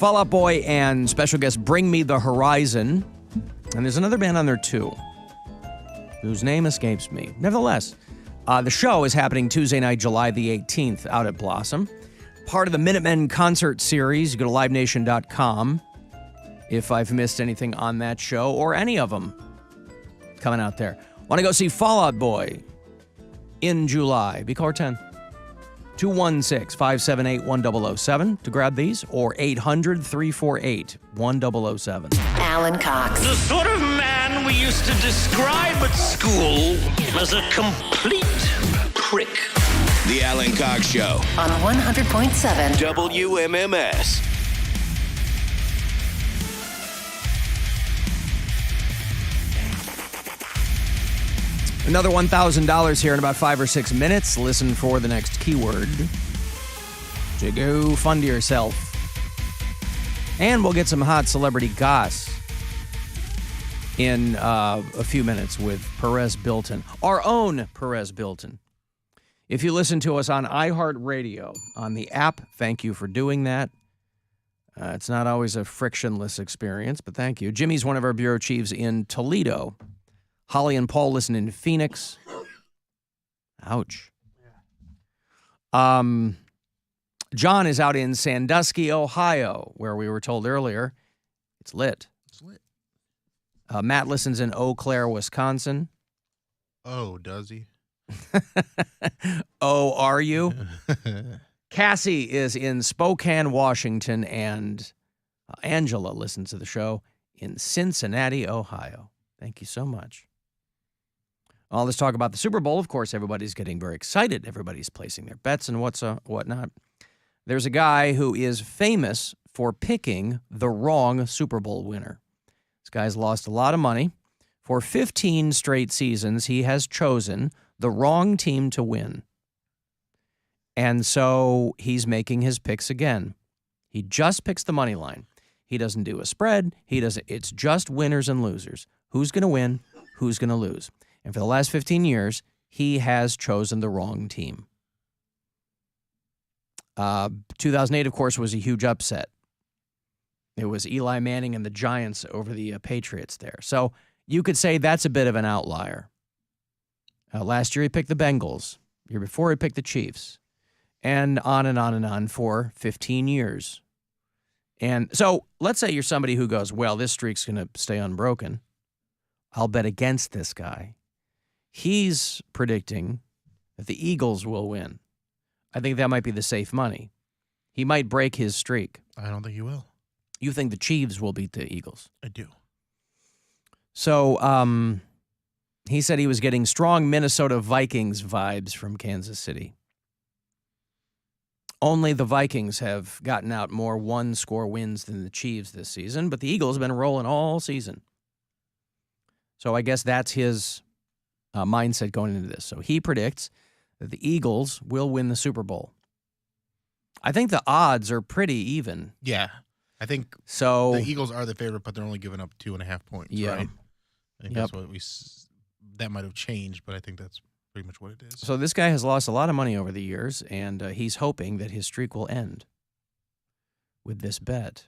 Fall Out Boy and special guest Bring Me the Horizon. And there's another band on there, too, whose name escapes me. Nevertheless, the show is happening Tuesday night, July the 18th, out at Blossom. Part of the Minutemen concert series. You go to livenation.com if I've missed anything on that show or any of them coming out there. Want to go see Fall Out Boy in July? Be caller 10. 216-578-1007 to grab these, or 800-348-1007. Alan Cox. The sort of man we used to describe at school as a complete prick. The Alan Cox Show. On 100.7 WMMS. Another $1,000 here in about 5 or 6 minutes. Listen for the next keyword to go fund yourself. And we'll get some hot celebrity goss in a few minutes with Perez Bilton, our own Perez Bilton. If you listen to us on iHeartRadio, on the app, thank you for doing that. It's not always a frictionless experience, but thank you. Jimmy's one of our bureau chiefs in Toledo. Holly and Paul listen in Phoenix. Ouch. John is out in Sandusky, Ohio, where we were told earlier it's lit. It's lit. Matt listens in Eau Claire, Wisconsin. Oh, does he? Oh, are you? Cassie is in Spokane, Washington, and Angela listens to the show in Cincinnati, Ohio. Thank you so much. All this talk about the Super Bowl, of course, everybody's getting very excited. Everybody's placing their bets and whatnot. There's a guy who is famous for picking the wrong Super Bowl winner. This guy's lost a lot of money. For 15 straight seasons, he has chosen the wrong team to win. And so he's making his picks again. He just picks the money line. He doesn't do a spread. It's just winners and losers. Who's going to win? Who's going to lose? And for the last 15 years, he has chosen the wrong team. 2008, of course, was a huge upset. It was Eli Manning and the Giants over the Patriots there. So you could say that's a bit of an outlier. Last year, he picked the Bengals. The year before, he picked the Chiefs. And on and on and on for 15 years. And so let's say you're somebody who goes, well, this streak's going to stay unbroken. I'll bet against this guy. He's predicting that the Eagles will win. I think that might be the safe money. He might break his streak. I don't think he will. You think the Chiefs will beat the Eagles? I do. So he said he was getting strong Minnesota Vikings vibes from Kansas City. Only the Vikings have gotten out more one-score wins than the Chiefs this season, but the Eagles have been rolling all season. So I guess that's his mindset going into this. So he predicts that the Eagles will win the Super Bowl. I think the odds are pretty even. Yeah. I think so. The Eagles are the favorite, but they're only giving up 2.5 points, yeah. right? I think that's what that might have changed, but I think that's pretty much what it is. So this guy has lost a lot of money over the years, and he's hoping that his streak will end with this bet.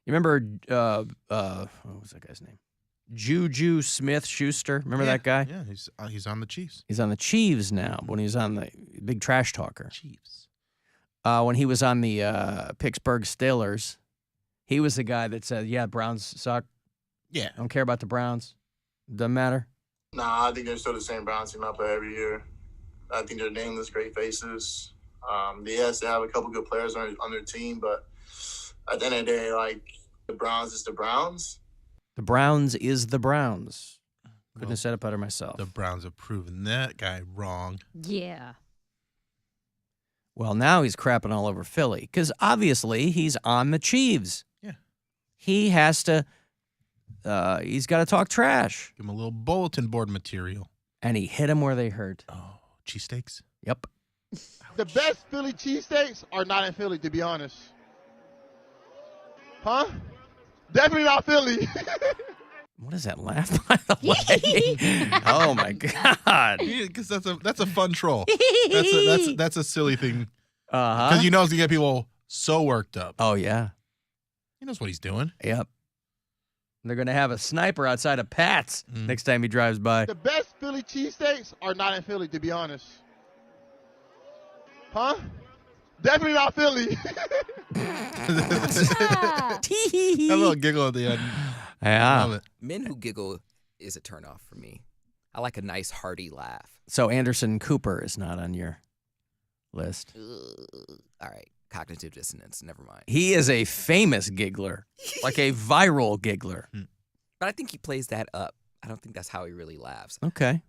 You remember, what was that guy's name? Juju Smith-Schuster. Remember that guy? Yeah, he's on the Chiefs. He's on the Chiefs now, when he was on the Big Trash Talker. Chiefs. When he was on the Pittsburgh Steelers, he was the guy that said, yeah, Browns suck. Yeah. I don't care about the Browns. Doesn't matter. Nah, I think they're still the same Browns team out there every year. I think they're nameless, great faces. Yes, they have a couple good players on their team, but at the end of the day, like, the Browns is the Browns. The Browns is the Browns. Couldn't have said it better myself. The Browns have proven that guy wrong. Yeah. Well, now he's crapping all over Philly because obviously he's on the Chiefs. Yeah. He has to, he's got to talk trash. Give him a little bulletin board material. And he hit him where they hurt. Oh, cheesesteaks? Yep. The best Philly cheesesteaks are not in Philly, to be honest. Huh? Definitely not Philly. What is that laugh, by the way? Oh, my God. Because that's a fun troll. That's a silly thing. Uh-huh. Because you know it's going to get people so worked up. Oh, yeah. He knows what he's doing. Yep. They're going to have a sniper outside of Pat's next time he drives by. The best Philly cheesesteaks are not in Philly, to be honest. Huh? Definitely not Philly. A little giggle at the end. Yeah. Love it. Men who giggle is a turnoff for me. I like a nice hearty laugh. So Anderson Cooper is not on your list. All right, cognitive dissonance. Never mind. He is a famous giggler, like a viral giggler. But I think he plays that up. I don't think that's how he really laughs. Okay.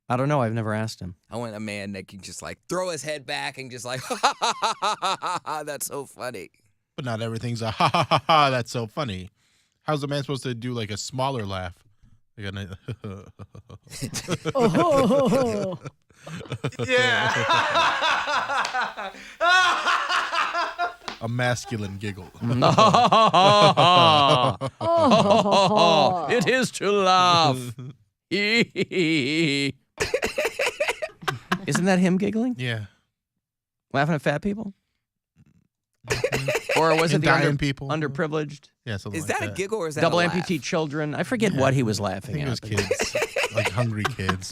I don't know. I've never asked him. I want a man that can just like throw his head back and just like, ha ha ha ha ha ha ha. That's so funny. But not everything's a ha ha ha ha. That's so funny. How's the man supposed to do like a smaller laugh? Like a Yeah. a masculine giggle. It is to laugh. Isn't that him giggling? Yeah. Laughing at fat people? Or was it And the dying people. underprivileged? Yeah, something Is like that a giggle or is that Double a laugh? amputee children? I forget Yeah. what he was I laughing think at. it was kids, like hungry kids.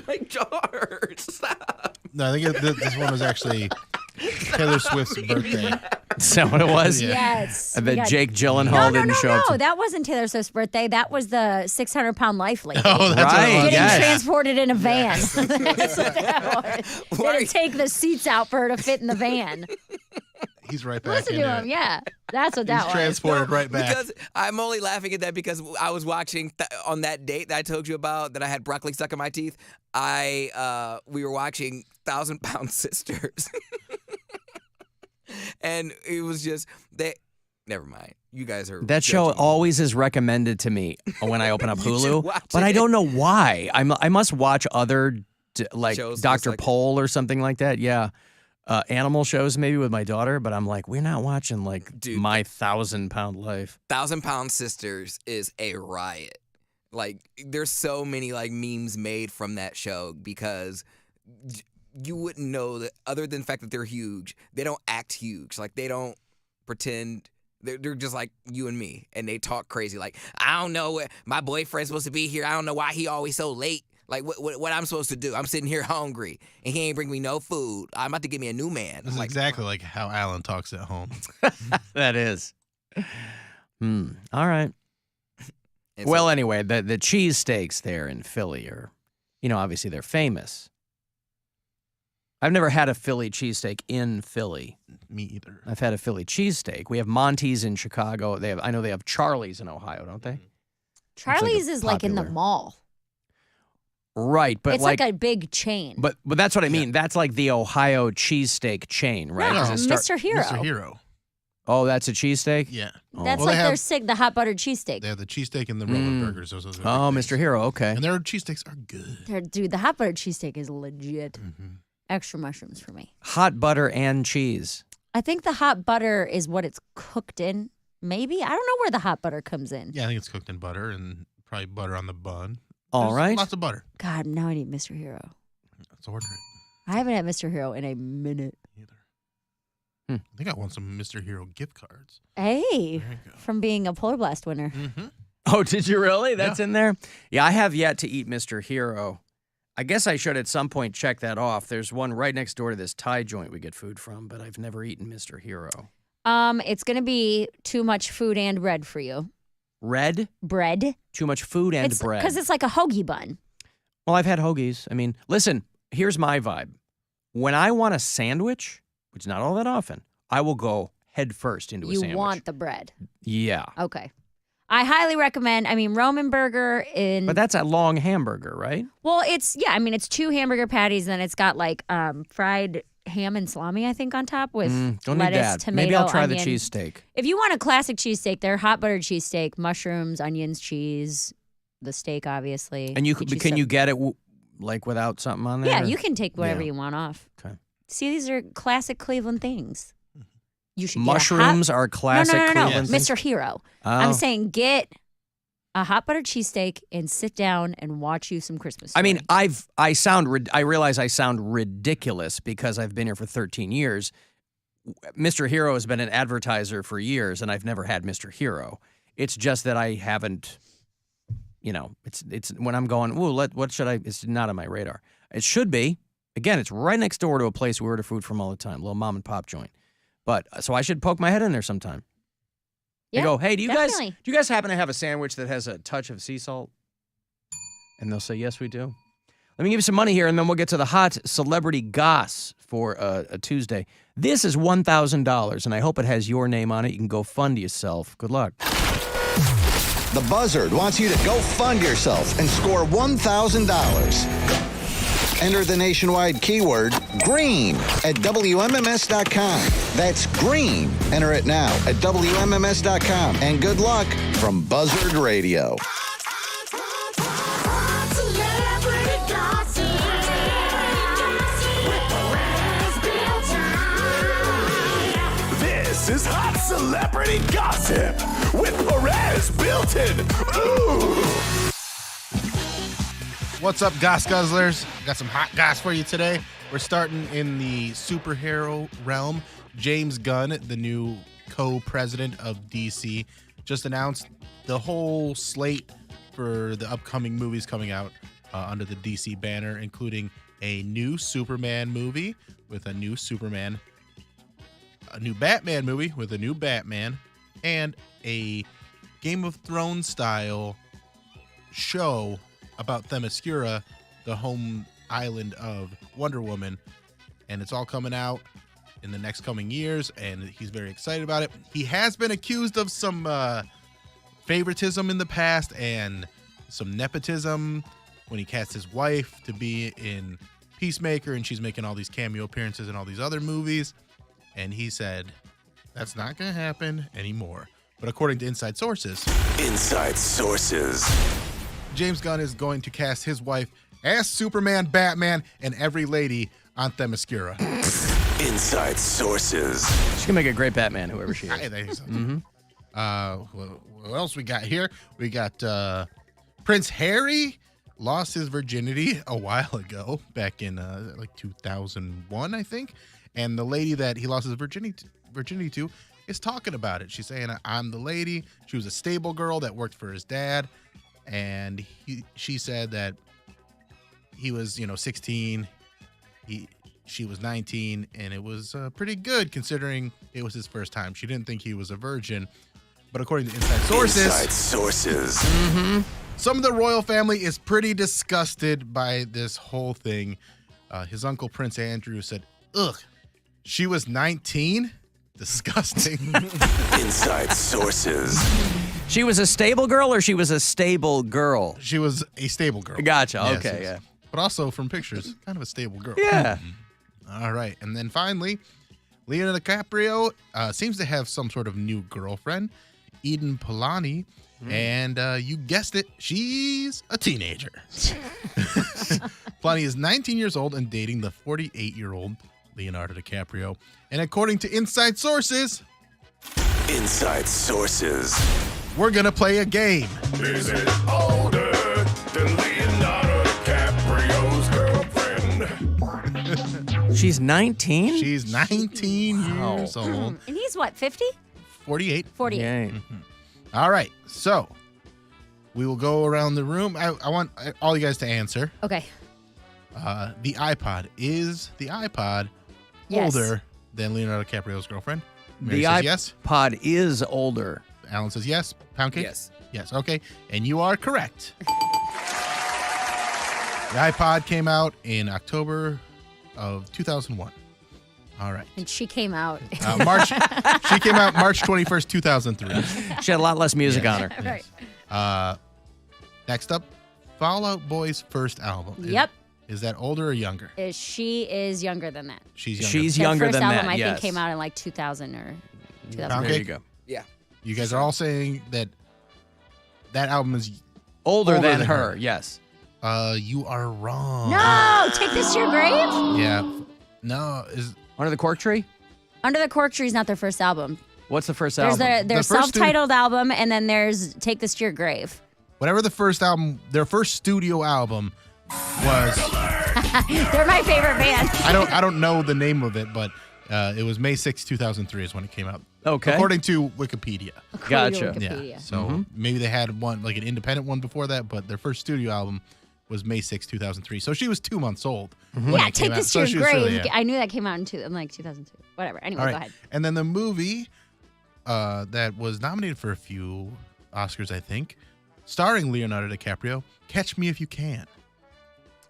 My jaw hurts. Stop. No, I think this one was actually Taylor Swift's birthday. Is that what it was? Yeah. Yes. I we bet got- Jake Gyllenhaal didn't show up. No, that wasn't Taylor Swift's birthday. That was the 600-pound life lady. Oh, that's Right, what it was. Getting yes. transported in a van. That's what that was. They Why- had to take the seats out for her to fit in the van. He's right back Listen into to him, it. yeah. That's what that He's was. transported right back. Because I'm only laughing at that because I was watching on that date that I told you about that I had broccoli stuck in my teeth. We were watching 1,000-Pound Sisters, and it was just Never mind. You guys are That show judging me. always is recommended to me when I open up You should Hulu, watch but I it. don't know why. I must watch other like Shows just Dr. like- Pol or something like that. Yeah. Animal shows maybe with my daughter, but I'm like, we're not watching like Dude. My 1,000-Pound Life. 1,000-Pound Sisters is a riot. Like, there's so many like memes made from that show because you wouldn't know that other than the fact that they're huge, they don't act huge. Like, they don't pretend. They're just like you and me, and they talk crazy. Like, I don't know where my boyfriend's supposed to be here. I don't know why he always so late. Like, what I'm supposed to do? I'm sitting here hungry, and he ain't bring me no food. I'm about to give me a new man. This is Like, exactly like how Alan talks at home. That is. All right. and Well, so- anyway, the cheesesteaks there in Philly are, obviously they're famous. I've never had a Philly cheesesteak in Philly. Me either. I've had a Philly cheesesteak. We have Monty's in Chicago. I know they have Charlie's in Ohio, don't they? Charlie's is like in the popular. mall. Right, but It's like a big chain. but that's what I mean. That's like the Ohio cheesesteak chain, right? No, 'Cause it Mr. Hero. Mr. Hero. Oh, that's a cheesesteak? Yeah. That's Well, like they their have- the hot buttered cheesesteak. They have the cheesesteak and the roller burgers. Those are the Oh, big Mr. things. Hero, okay. And their cheesesteaks are good. Dude, the hot buttered cheesesteak is legit. Mm-hmm. Extra mushrooms for me. Hot butter and cheese. I think the hot butter is what it's cooked in. Maybe. I don't know where the hot butter comes in. Yeah, I think it's cooked in butter and probably butter on the bun. All There's right. Lots of butter. God, now I need Mr. Hero. Let's order it. I haven't had Mr. Hero in a minute. Either. I think I want some Mr. Hero gift cards. Hey, There you go. from being a Polar Blast winner. Mm-hmm. Oh, did you really? That's in there? Yeah, I have yet to eat Mr. Hero. I guess I should at some point check that off. There's one right next door to this Thai joint we get food from, but I've never eaten Mr. Hero. It's going to be too much food and bread for you. Red? Bread? Too much food and It's bread. because it's like a hoagie bun. Well, I've had hoagies. I mean, listen, here's my vibe. When I want a sandwich, which is not all that often, I will go head first into a You sandwich. want the bread. Yeah. Okay. I highly recommend, Roman burger in... But that's a long hamburger, right? Well, it's 2 hamburger patties, and it's got like fried ham and salami, I think, on top with Don't need lettuce, that. tomato, Maybe I'll try onion. the cheesesteak. If you want a classic cheesesteak, they're hot buttered cheesesteak, mushrooms, onions, cheese, the steak, obviously. And Get can some- you get it like without something on there? Yeah, you can take whatever Yeah. you want off. Okay. See, these are classic Cleveland things. You should Mushrooms get are classic No, Cleveland things? Mr. Hero. Oh. I'm saying get a hot buttered cheesesteak and sit down and watch you some Christmas I mean, Story. I realize I sound ridiculous because I've been here for 13 years. Mr. Hero has been an advertiser for years, and I've never had Mr. Hero. It's just that I haven't, it's when I'm going, what should I, it's not on my radar. It should be. Again, it's right next door to a place we order food from all the time, little mom and pop joint. But, so I should poke my head in there sometime. Yeah, I go, hey, do you definitely. guys happen to have a sandwich that has a touch of sea salt? And they'll say, yes, we do. Let me give you some money here, and then we'll get to the hot celebrity goss for a Tuesday. This is $1,000, and I hope it has your name on it. You can go fund yourself. Good luck. The Buzzard wants you to go fund yourself and score $1,000. Enter the nationwide keyword green at WMMS.com. That's green. Enter it now at WMMS.com. And good luck from Buzzard Radio. This is Hot Celebrity Gossip with Perez, Bilton. Ooh. What's up, Goss Guzzlers? Got some hot goss for you today. We're starting in the superhero realm. James Gunn, the new co-president of DC, just announced the whole slate for the upcoming movies coming out under the DC banner, including a new Superman movie with a new Superman, a new Batman movie with a new Batman, and a Game of Thrones style show about Themyscira, the home island of Wonder Woman. And it's all coming out in the next coming years, and he's very excited about it. He has been accused of some favoritism in the past and some nepotism when he cast his wife to be in Peacemaker, and she's making all these cameo appearances in all these other movies. And he said, that's not going to happen anymore. But according to inside sources, James Gunn is going to cast his wife as Superman, Batman, and every lady on Themyscira. Inside sources. She can make a great Batman, whoever she is. I think so. What else we got here? We got Prince Harry lost his virginity a while ago, back in like 2001, I think. And the lady that he lost his virginity to is talking about it. She's saying, I'm the lady. She was a stable girl that worked for his dad. And she said that he was, 16. She was 19, and it was pretty good considering it was his first time. She didn't think he was a virgin. But according to inside sources, some of the royal family is pretty disgusted by this whole thing. His uncle, Prince Andrew, said, ugh, she was 19? Disgusting. Inside sources. She was a stable girl, or she was a stable girl? She was a stable girl. Gotcha. Yes, Okay, yes. yeah. But also from pictures, kind of a stable girl. Yeah. All right. And then finally, Leonardo DiCaprio seems to have some sort of new girlfriend, Eden Polani. And you guessed it, she's a teenager. Polani is 19 years old and dating the 48-year-old Leonardo DiCaprio. And according to inside sources, we're going to play a game. Is it older than Leonardo DiCaprio's girlfriend? She's 19? She's 19 years old. And he's what, 50? 48. 48. Yay. All right. So we will go around the room. I want all you guys to answer. Okay. The iPod. Is the iPod Yes. older than Leonardo DiCaprio's girlfriend? Mary The says yes. iPod is older. Alan says yes. Poundcake? Yes. Yes. Okay. And you are correct. The iPod came out in October of 2001. All right. And she came out. She came out March 21st, 2003. She had a lot less music on her. Right. Next up, Fall Out Boy's first album. Yep. Is that older or younger? She is younger than that. She's younger. She's Their younger first than album, that, I yes. think, came out in like 2000 or 2000. Poundcake? There you go. Yeah. You guys are all saying that album is Older than her, yes. You are wrong. No! Take This to Your Grave? Yeah. No. Under the Cork Tree? Under the Cork Tree is not their first album. What's the first There's album? their The first self-titled album, and then there's Take This to Your Grave. Whatever the first album, their first studio album was. They're my favorite band. I don't know the name of it, but It was May 6, 2003 is when it came out. Okay. According to Wikipedia. Gotcha. Yeah. So maybe they had one, like an independent one before that, but their first studio album was May 6, 2003. So she was 2 months old. Yeah, Take This to Your Grave. Really, I knew that came out in like 2002. Whatever. Anyway, All right. go ahead. And then the movie that was nominated for a few Oscars, I think, starring Leonardo DiCaprio, Catch Me If You Can.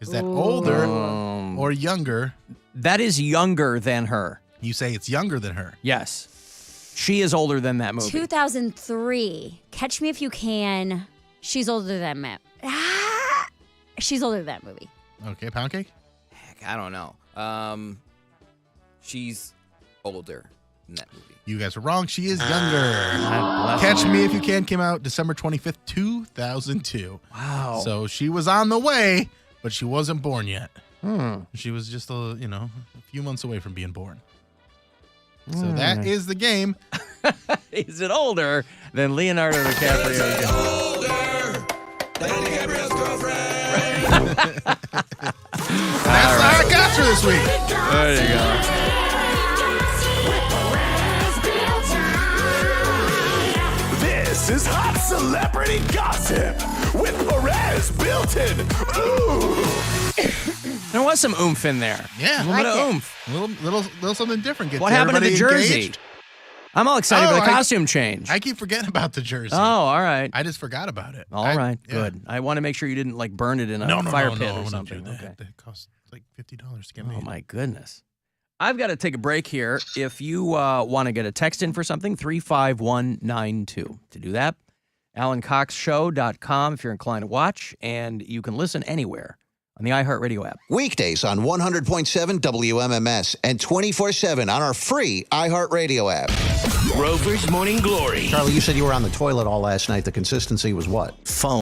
Is that older or younger? That is younger than her. You say it's younger than her. Yes. She is older than that movie. 2003. Catch Me If You Can. She's older than that. She's older than that movie. Okay, Poundcake? Heck, I don't know. She's older than that movie. You guys are wrong. She is younger. Catch Me If You Can came out December 25th, 2002. Wow. So she was on the way, but she wasn't born yet. She was just a few months away from being born. So that is the game. Is it older than Leonardo DiCaprio? That's all I got for this week. There you go. This is Hot Celebrity Gossip with Perez, Bilton. Ooh. There was some oomph in there. Yeah. A little bit of oomph. Little something different. Get What happened to the everybody jersey? engaged. I'm all excited for the I- costume change. I keep forgetting about the jersey. Oh, all right. I just forgot about it. All right, good. I want to make sure you didn't like burn it in a fire pit or something. That costs like $50 to get made. Oh my goodness. I've got to take a break here. If you want to get a text in for something, 35192. To do that, AlanCoxShow.com if you're inclined to watch, and you can listen anywhere on the iHeartRadio app. Weekdays on 100.7 WMMS and 24/7 on our free iHeartRadio app. Rover's Morning Glory. Charlie, you said you were on the toilet all last night. The consistency was what? Foam.